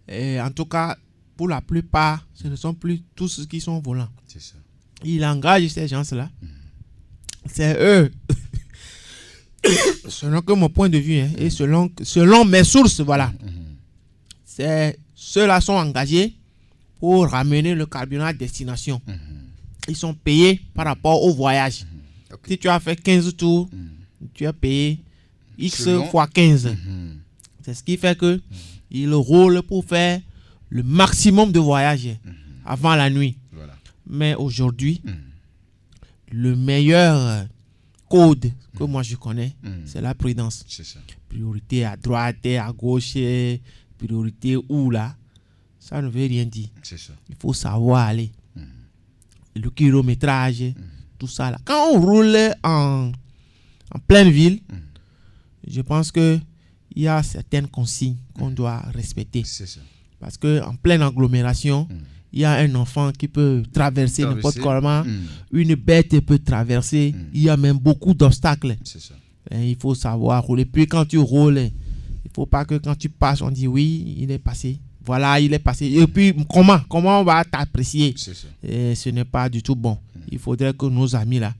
Et en tout cas, pour la plupart, ce ne sont plus tous ceux qui sont au volant. C'est ça. Il engage ces gens-là. C'est eux. Selon que mon point de vue, et selon mes sources, voilà. C'est ceux-là sont engagés pour ramener le carburant à destination. Ils sont payés par rapport au voyage. Si tu as fait 15 tours, tu as payé X fois 15. C'est ce qui fait que ils roulent pour faire le maximum de voyages avant la nuit. Voilà. Mais aujourd'hui, le meilleur code que moi je connais, c'est la prudence. C'est ça. Priorité à droite, à gauche, priorité où là, ça ne veut rien dire. C'est ça. Il faut savoir aller. Le kilométrage, tout ça là. Quand on roule en pleine ville, je pense que il y a certaines consignes qu'on doit respecter. C'est ça. Parce que en pleine agglomération, il y a un enfant qui peut traverser n'importe comment, une bête peut traverser, il y a même beaucoup d'obstacles. C'est ça. Et il faut savoir rouler. Puis quand tu roules, il ne faut pas que quand tu passes, on dit oui, il est passé. Voilà, il est passé. Et puis, comment on va t'apprécier? C'est ça. Et ce n'est pas du tout bon. Il faudrait que nos amis là,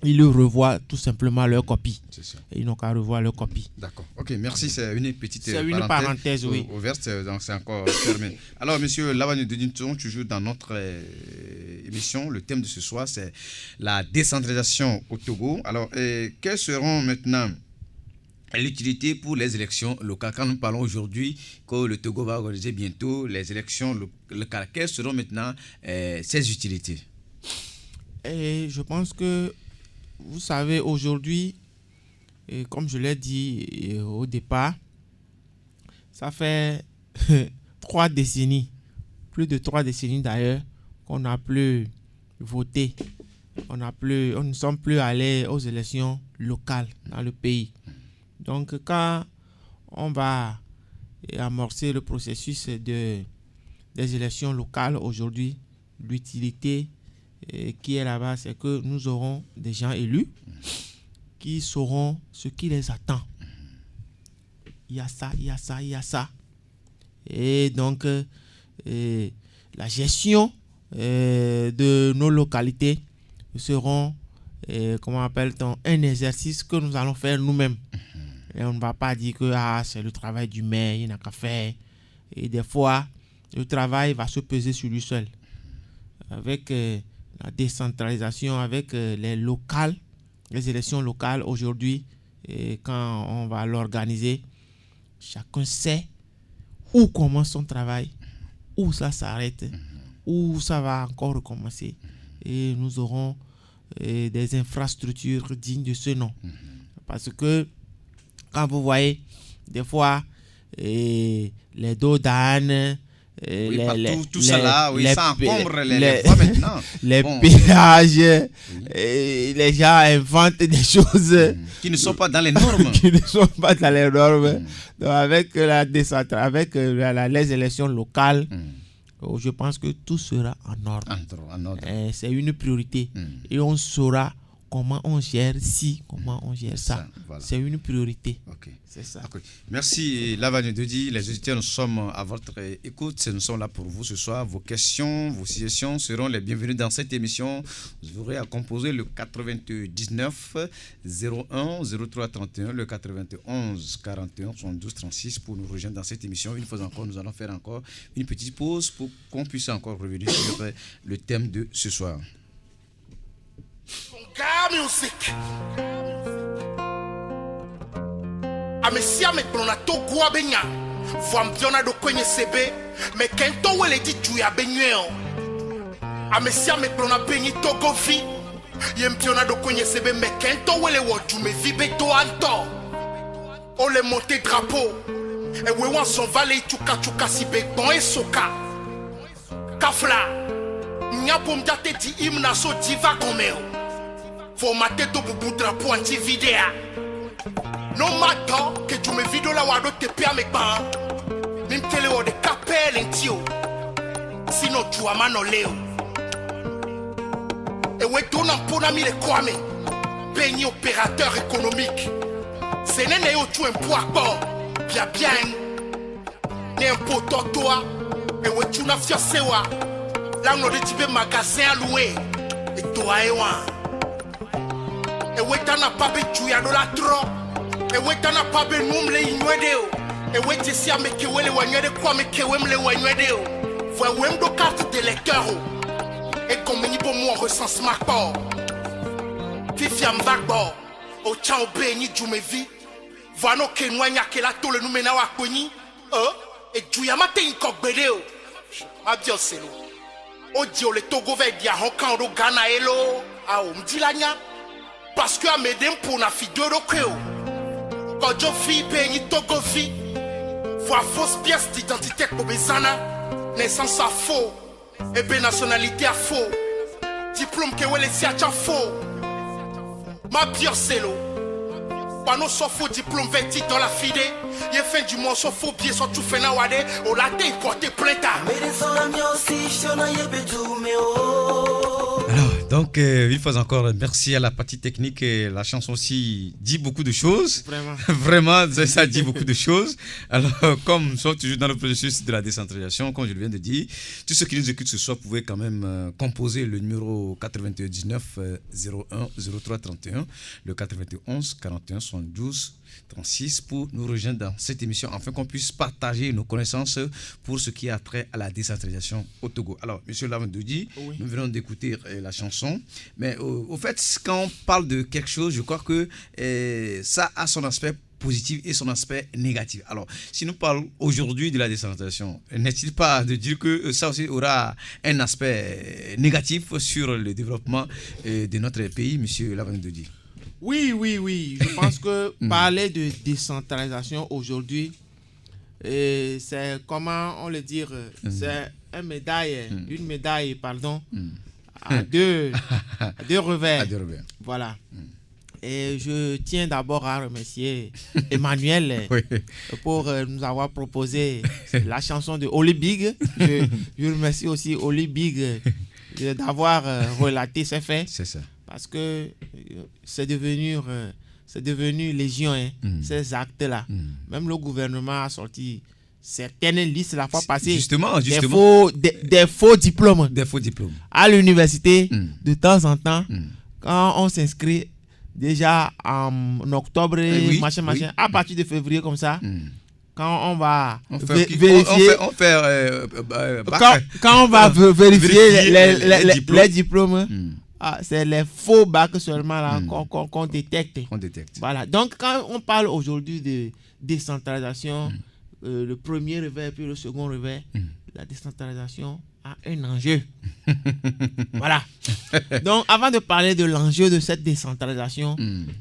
ils revoient tout simplement leur copie. C'est ça. Et ils n'ont qu'à revoir leur copie. D'accord. Ok, merci. C'est une petite parenthèse, oui. Ouverte, donc c'est encore fermé. Alors, monsieur Lavani Dedinton, toujours dans notre émission, le thème de ce soir, c'est la décentralisation au Togo. Alors, quelles seront maintenant l'utilité pour les élections locales? Quand nous parlons aujourd'hui que le Togo va organiser bientôt les élections locales, quelles seront maintenant ces utilités? Et je pense que vous savez, aujourd'hui, comme je l'ai dit au départ, ça fait 3 décennies, plus de 3 décennies d'ailleurs, qu'on n'a plus voté. On ne sommes plus allés aux élections locales dans le pays. Donc, quand on va amorcer le processus des élections locales aujourd'hui, l'utilité qui est là-bas, c'est que nous aurons des gens élus qui sauront ce qui les attend. Il y a ça, il y a ça, il y a ça. Et donc, la gestion de nos localités seront, comment appelle-t-on, un exercice que nous allons faire nous-mêmes. Et on ne va pas dire que c'est le travail du maire, il n'a qu'à faire. Et des fois, le travail va se peser sur lui seul. Avec la décentralisation, avec les locales, les élections locales aujourd'hui, quand on va l'organiser, chacun sait où commence son travail, où ça s'arrête, où ça va encore recommencer. Et nous aurons des infrastructures dignes de ce nom. Parce que quand vous voyez des fois les dos d'âne, tout ça là, oui, ça encombre les voies maintenant. Les péages, les gens inventent des choses qui ne sont pas dans les normes. qui ne sont pas dans les normes. Donc avec les élections locales, je pense que tout sera en ordre. C'est une priorité. Et on saura comment on gère comment on gère ça. Voilà. C'est une priorité. Okay. C'est ça. Okay. Merci Lavagno Dodi. Les auditeurs, nous sommes à votre écoute. Nous sommes là pour vous ce soir. Vos questions, vos suggestions seront les bienvenues dans cette émission. Vous aurez à composer le 99 01 03 31, le 91 41 72 36 pour nous rejoindre dans cette émission. Une fois encore, nous allons faire encore une petite pause pour qu'on puisse encore revenir sur le thème de ce soir. Music. Amesia me plona to gua benya. Vampiona do kwenye sebe. Me kento wele di juya benyo. Amesia me plona benyi togo vi. Yempiona do kwenye sebe. Me kento wele wadu me vibe to anto. Ole monte drapeau. E we wan son vale chuka chuka si be bon e soka. Kafla. Nyapo mjate di imna so diva komeo. Faut mater to bubu drapeau anti-vidéa. No matter que tu me vidéo la wado te pia me ban. Mim tele o de capel en tio. Sino tu amano leo. E we dona mpona mi le kwame. Peigni opérateur économique. C'est nene yo tu un poids bord. Bien bien. Ne un poto toi. E we tu na fiasewa. Là on de tibe magasin à louer. Et toi et moi. E wetana pabe juya do la tro. E wetana pabe numle inwedeo. E wete si ameke wele wanywede kwa meke wemle wanywedeo. Fwe wem do carte d'électeur. E comme ni bon moi recensement port. Fifi am vagbor. O chan obe ni jume vi. Vano ke nwanya ke la tole nou mena wakoni. E juya mate inkokbedeo. Ma bioselo. O dio le togo ve dia honkan do Ghana elo. A o mdilanya. Parce que Amédem pour na fi de roqueo. Quand je vis, pays togo vie. Voir fausse pièce d'identité pour Bezana. Naissance à faux. Et bien nationalité à faux. Diplôme que ouais les siaches à faux. Ma bioselo. Pano so faux diplôme 20 dans la fide. Y'a fin du mois so faux pied so tout fait na wade. O la te porté plainte. Alors, donc, une fois encore, merci à la partie technique. La chanson aussi dit beaucoup de choses. Vraiment, ça dit beaucoup de choses. Alors, comme nous sommes toujours dans le processus de la décentralisation, comme je viens de dire, tous ceux qui nous écoutent ce soir pouvaient quand même composer le numéro 99 01 03 31, le 91 41 72 36 pour nous rejoindre dans cette émission, afin qu'on puisse partager nos connaissances pour ce qui a trait à la décentralisation au Togo. Alors, M. Lavandodi, oui. Nous venons d'écouter la chanson, mais au fait, quand on parle de quelque chose, je crois que ça a son aspect positif et son aspect négatif. Alors, si nous parlons aujourd'hui de la décentralisation, n'est-il pas de dire que ça aussi aura un aspect négatif sur le développement de notre pays, monsieur Lavandodi? Oui. Je pense que parler de décentralisation aujourd'hui, c'est comment on le dire, c'est une médaille, à deux revers. À deux revers. Voilà. Et je tiens d'abord à remercier Emmanuel pour nous avoir proposé la chanson de Oli Big. Je remercie aussi Oli Big d'avoir relaté ces faits. C'est ça. Parce que c'est devenu légion, ces actes-là. Même le gouvernement a sorti certaines listes la fois passée. Justement. Des faux diplômes. Des faux diplômes. À l'université, de temps en temps, quand on s'inscrit déjà en octobre, machin, à partir de février comme ça, quand on va vérifier, quand on va vérifier les diplômes, c'est les faux bacs seulement là qu'on détecte. Voilà. Donc quand on parle aujourd'hui de décentralisation, le premier revers puis le second revers, la décentralisation a un enjeu. Voilà. Donc avant de parler de l'enjeu de cette décentralisation,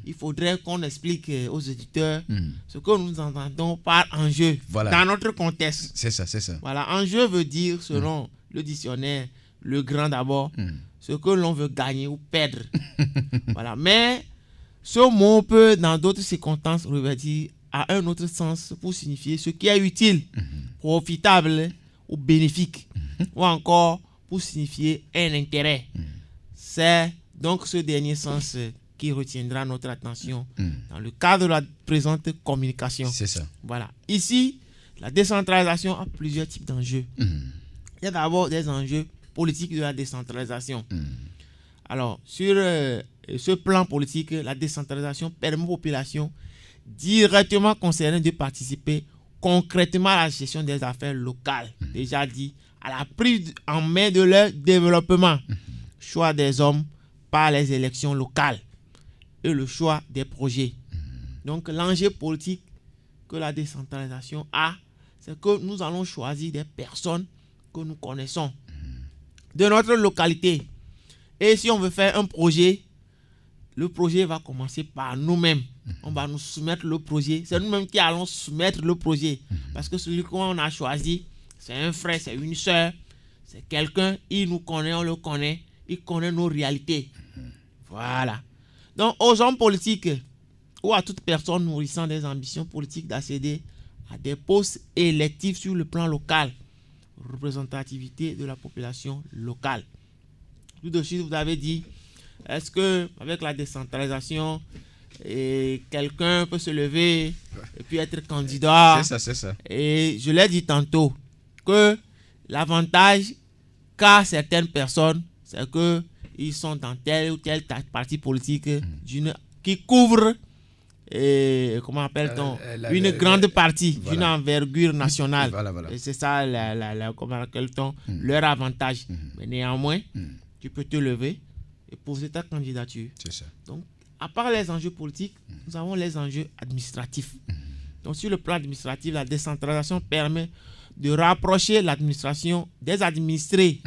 il faudrait qu'on explique aux éditeurs ce que nous entendons par enjeu dans notre contexte. C'est ça. Voilà. Enjeu veut dire, selon le dictionnaire, le grand d'abord, ce que l'on veut gagner ou perdre. Voilà. Mais ce mot peut, dans d'autres circonstances, revêtir à un autre sens pour signifier ce qui est utile, profitable ou bénéfique, ou encore pour signifier un intérêt. C'est donc ce dernier sens qui retiendra notre attention dans le cadre de la présente communication. C'est ça. Voilà. Ici, la décentralisation a plusieurs types d'enjeux. Il y a d'abord des enjeux politiques de la décentralisation. Alors, sur ce plan politique, la décentralisation permet aux populations directement concernées de participer concrètement à la gestion des affaires locales, déjà dit, à la prise en main de leur développement, choix des hommes par les élections locales et le choix des projets. Donc l'enjeu politique que la décentralisation a, c'est que nous allons choisir des personnes que nous connaissons de notre localité. Et si on veut faire un projet, le projet va commencer par nous-mêmes. On va nous soumettre le projet. C'est nous-mêmes qui allons soumettre le projet. Parce que celui qu'on a choisi, c'est un frère, c'est une soeur, c'est quelqu'un, il nous connaît, on le connaît, il connaît nos réalités. Voilà. Donc, aux hommes politiques ou à toute personne nourrissant des ambitions politiques d'accéder à des postes électifs sur le plan local, représentativité de la population locale. Tout de suite, vous avez dit, est-ce que avec la décentralisation, quelqu'un peut se lever et puis être candidat? C'est ça. Et je l'ai dit tantôt que l'avantage qu'a certaines personnes, c'est que ils sont dans tel ou tel parti politique qui couvre comment appelle-t-on une grande partie d'une envergure nationale. Voilà. Et c'est ça comment appelle-t-on leur avantage. Mais néanmoins, tu peux te lever et poser ta candidature. C'est ça. Donc, à part les enjeux politiques, nous avons les enjeux administratifs. Donc, sur le plan administratif, la décentralisation permet de rapprocher l'administration des administrés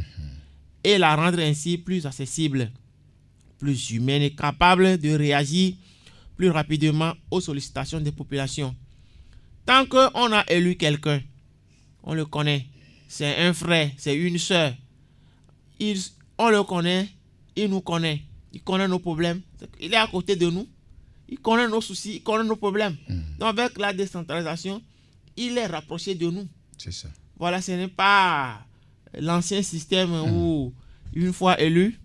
et la rendre ainsi plus accessible, plus humaine et capable de réagir plus rapidement aux sollicitations des populations. Tant qu'on a élu quelqu'un, on le connaît, c'est un frère, c'est une soeur, on le connaît, il nous connaît, il connaît nos problèmes, il est à côté de nous, il connaît nos soucis, il connaît nos problèmes. Donc avec la décentralisation, il est rapproché de nous. C'est ça. Voilà, ce n'est pas l'ancien système où une fois élu,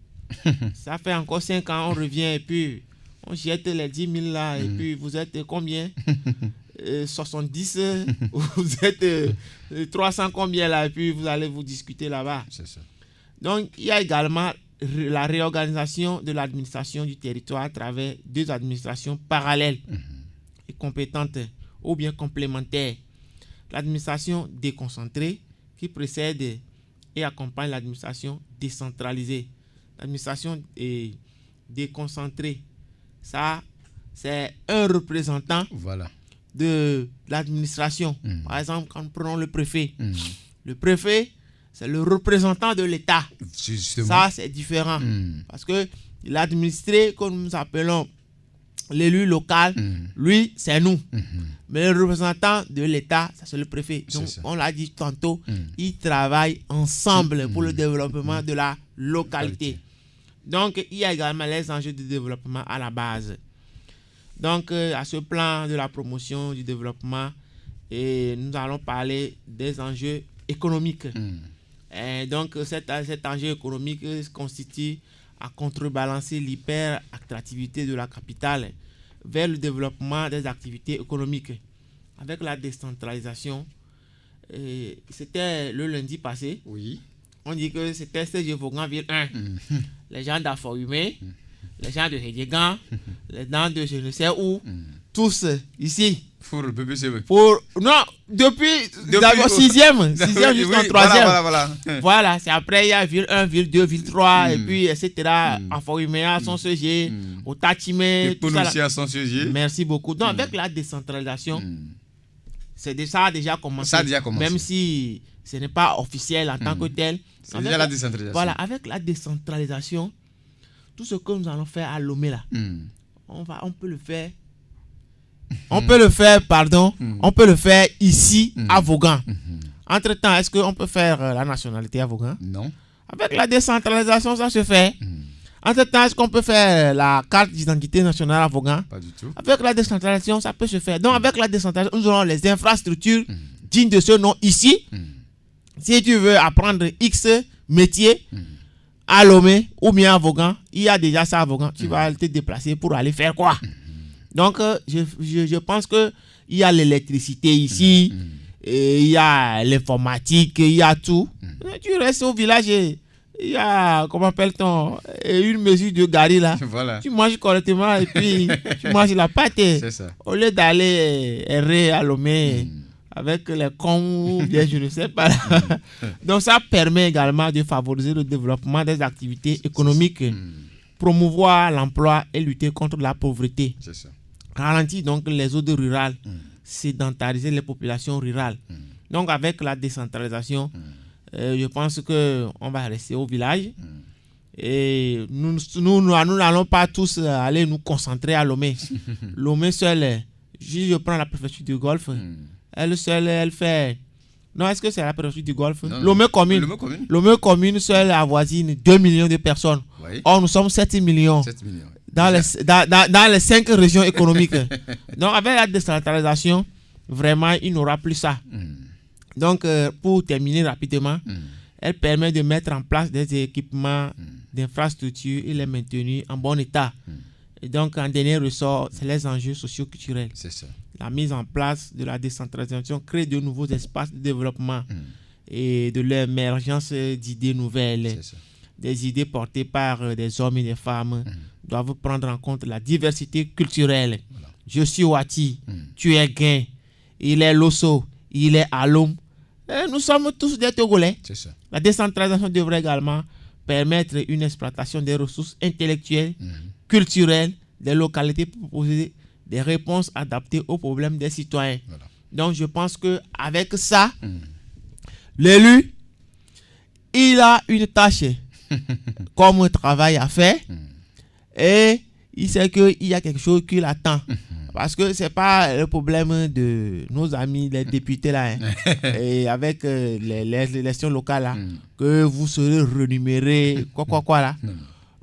ça fait encore 5 ans, on revient et puis on jette les 10 000 là et puis vous êtes combien 70, vous êtes 300 combien là et puis vous allez vous discuter là-bas. C'est ça. Donc il y a également la réorganisation de l'administration du territoire à travers 2 administrations parallèles et compétentes ou bien complémentaires. L'administration déconcentrée qui précède et accompagne l'administration décentralisée. L'administration déconcentrée, ça c'est un représentant de l'administration. Par exemple, quand nous prenons le préfet. Le préfet, c'est le représentant de l'État. Ça, c'est différent. Parce que l'administré, que nous appelons l'élu local, lui, c'est nous. Mais le représentant de l'État, ça c'est le préfet. Donc, on l'a dit tantôt, ils travaillent ensemble pour le développement de la localité. Donc, il y a également les enjeux de développement à la base. Donc, à ce plan de la promotion du développement, et nous allons parler des enjeux économiques. Et donc, cet enjeu économique constitue à contrebalancer l'hyper-attractivité de la capitale vers le développement des activités économiques. Avec la décentralisation, c'était le lundi passé. Oui. On dit que c'était CG Vaughan-Ville 1. Les gens d'Aforumé, les gens de Hedjegan, les gens de je ne sais où, tous ici. Pour le BBCV. Non, depuis 6e jusqu'en 3e. Voilà, c'est après il y a ville 1, ville 2, ville 3, et puis etc. Aforumé à son CG, au Tatime, tout ça. Aussi à son CG. Merci beaucoup. Donc avec la décentralisation, ça a déjà commencé. Ça a déjà commencé. Même si ce n'est pas officiel en tant que tel. C'est déjà la décentralisation. Voilà, avec la décentralisation, tout ce que nous allons faire à Lomé là, on peut le faire. On peut le faire, on peut le faire ici à Vaughan. Entre-temps, est-ce qu'on peut faire la nationalité à Vaughan? Non. Avec la décentralisation, ça se fait. Entre-temps, est-ce qu'on peut faire la carte d'identité nationale à Vaughan? Pas du tout. Avec la décentralisation, ça peut se faire. Donc, avec la décentralisation, nous aurons les infrastructures dignes de ce nom ici. Si tu veux apprendre X métier à Lomé ou bien à Vaughan, il y a déjà ça à Vaughan. Tu vas te déplacer pour aller faire quoi? Donc, je pense qu'il y a l'électricité ici, et il y a l'informatique, il y a tout. Tu restes au village et il y a, comment appelle-t-on, une mesure de gari là. Voilà. Tu manges correctement et puis tu manges la pâte. C'est ça. Au lieu d'aller errer à Lomé avec les cons ou bien je ne sais pas. Donc, ça permet également de favoriser le développement des activités économiques, promouvoir l'emploi et lutter contre la pauvreté. C'est ça. Ralentir donc les zones rurales, sédentariser les populations rurales. Donc avec la décentralisation, je pense qu'on va rester au village et nous n'allons pas tous aller nous concentrer à Lomé. Lomé seule, si je prends la préfecture du Golfe, elle seule, elle fait... Non, est-ce que c'est la préfecture du Golfe? Lomé commune. Lomé commune seule avoisine 2 millions de personnes. Oui. Or, nous sommes 7 millions. 7 millions. Dans les 5 régions économiques. Donc, avec la décentralisation, vraiment, il n'aura plus ça. Donc, pour terminer rapidement, elle permet de mettre en place des équipements d'infrastructures et les maintenir en bon état. Et donc, en dernier ressort, c'est les enjeux socio-culturels. C'est ça. La mise en place de la décentralisation crée de nouveaux espaces de développement et de l'émergence d'idées nouvelles. C'est ça. Des idées portées par des hommes et des femmes doivent prendre en compte la diversité culturelle. Voilà. Je suis Wati, tu es Guin, il est Losso, il est Alom. Nous sommes tous des Togolais. C'est ça. La décentralisation devrait également permettre une exploitation des ressources intellectuelles, culturelles, des localités pour proposer des réponses adaptées aux problèmes des citoyens. Voilà. Donc je pense qu'avec ça, l'élu, il a une tâche comme travail à faire et il sait qu'il y a quelque chose qui l'attend. Parce que ce n'est pas le problème de nos amis, les députés là, et avec les élections locales là, que vous serez renumérés, quoi là.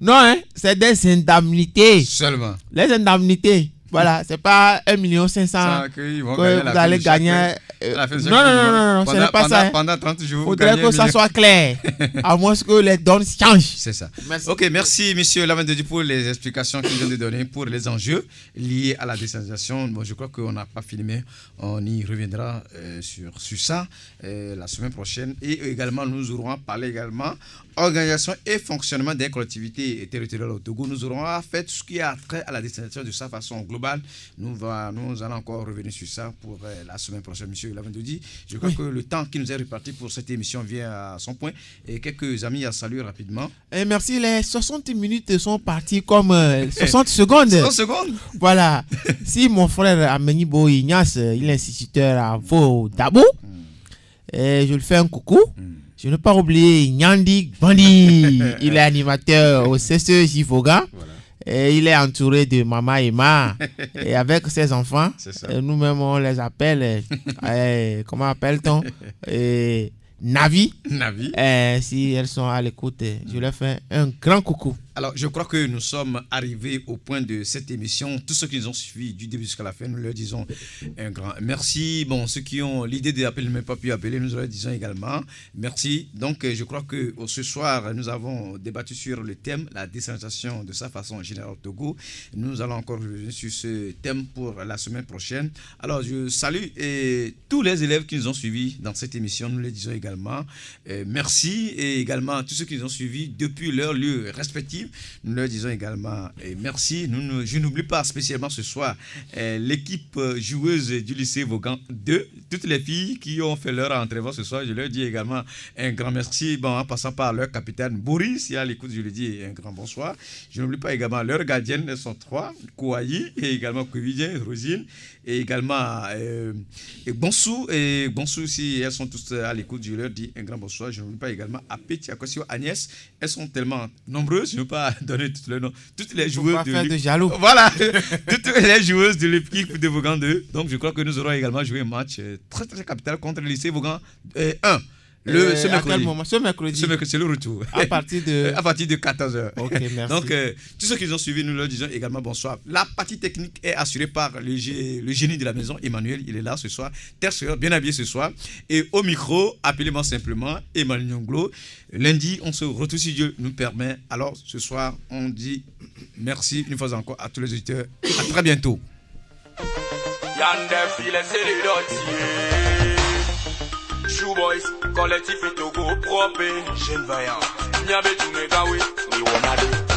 Non, c'est des indemnités. Seulement. Les indemnités. Voilà, c'est pas 1,5 million que vous allez gagner. Non, ce n'est pas ça. Pendant 30 jours. Il faudrait que ça soit clair. À moins que les donnes changent. C'est ça. Merci. Ok, merci, monsieur Lavendedi, pour les explications qu'il vient de donner pour les enjeux liés à la décentralisation. Bon, je crois qu'on n'a pas fini, mais on y reviendra sur ça la semaine prochaine. Et également, nous aurons parlé également organisation et fonctionnement des collectivités territoriales au Togo. Nous aurons fait tout ce qui a trait à la décentralisation de sa façon globale. global. Nous allons encore revenir sur ça pour la semaine prochaine, monsieur Lavendodi. Je crois que le temps qui nous est réparti pour cette émission vient à son point. Et quelques amis à saluer rapidement. Et merci, les 60 minutes sont parties comme 60 secondes. 60 secondes. Voilà. Si mon frère Amenibo Ignace, il est instituteur à Vaux Dabo, et je lui fais un coucou. Je ne pas oublier Nyandi Bandi. Il est animateur au CCE Jivoga. Voilà. Et il est entouré de Mama Emma. Et avec ses enfants, nous-mêmes on les appelle, comment appelle-t-on, Navi. Navi. Si elles sont à l'écoute, je leur fais un grand coucou. Alors, je crois que nous sommes arrivés au point de cette émission. Tous ceux qui nous ont suivis du début jusqu'à la fin, nous leur disons un grand merci. Bon, ceux qui ont l'idée d'appeler, ne m'ont pas pu appeler, nous leur disons également merci. Donc, je crois que ce soir, nous avons débattu sur le thème, la décentralisation de sa façon générale au Togo. Nous allons encore revenir sur ce thème pour la semaine prochaine. Alors, je salue tous les élèves qui nous ont suivis dans cette émission. Nous les disons également merci. Et également tous ceux qui nous ont suivis depuis leur lieu respectif. Nous leur disons également merci. Je n'oublie pas spécialement ce soir l'équipe joueuse du lycée Vaughan 2. Toutes les filles qui ont fait leur entraînement ce soir, je leur dis également un grand merci. Bon, en passant par leur capitaine Boris, si à l'écoute, je lui dis un grand bonsoir. Je n'oublie pas également leurs gardiennes, elles sont 3, Kouayi et également Kouvidien, Rosine et également Bonsou. Et Bonsou, si elles sont toutes à l'écoute, je leur dis un grand bonsoir. Je n'oublie pas également Apeti, Akosio, Agnès. Elles sont tellement nombreuses, je ne veux pas donner tous les noms. Toutes les joueuses de jaloux. Voilà, toutes les joueuses de l'équipe de Vaughan 2. Donc je crois que nous aurons également joué un match très très capital contre le lycée Vaughan 1. Ce mercredi, c'est le retour. À partir de 14h. Ok, merci. Donc, tous ceux qui nous ont suivis, nous leur disons également bonsoir. La partie technique est assurée par le génie de la maison, Emmanuel. Il est là ce soir. Terre, bien habillé ce soir. Et au micro, appelez-moi simplement Emmanuel Nyonglo. Lundi, on se retrouve si Dieu nous permet. Alors, ce soir, on dit merci une fois encore à tous les auditeurs. À très bientôt. Shoeboys, collectif et Togo propre, jeune vaillant. Nyabe tu me gawe, ni wonade.